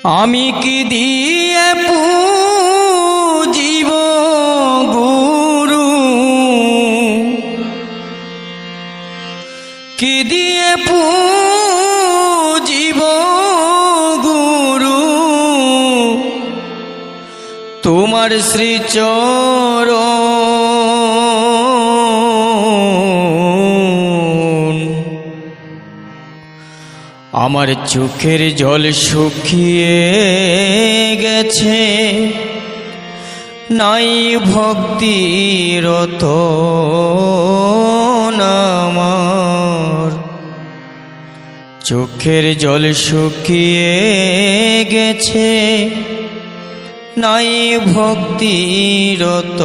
আমি কি দিয়ে পুজিব গুরু, কি দিয়ে পুজিব গুরু, তোমার শ্রীচরণ। আমার চোখের জল শুকিয়ে গেছে, নাই ভক্তিরত আমার। চোখের জল শুকিয়ে গেছে, নাই ভক্তিরত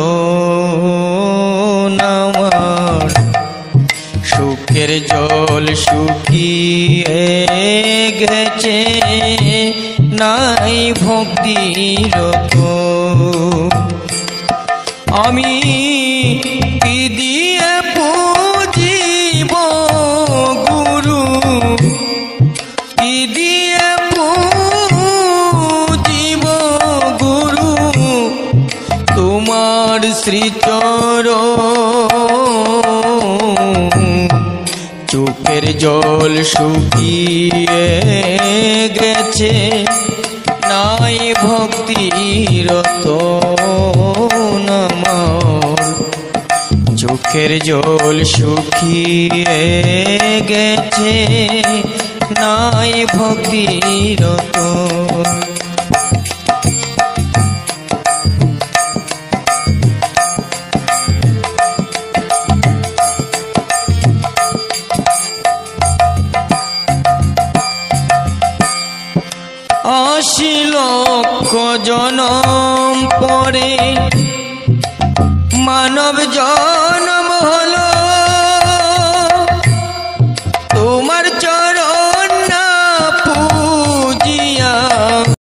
আমার। সুখের জল শুকিয়ে গেছে, নাই ভক্তিরত। আমি কি দিয়ে পুজিব গুরু, কি দিয়ে পুজিব গুরু, তোমার শ্রীচরণ। চোখের জল শুকিয়ে গেছে, নাই ভক্তিরত আমার। চোখের জল শুকিয়ে গেছে, নাই ভক্তিরত। আশি লক্ষ জনম পরে মানব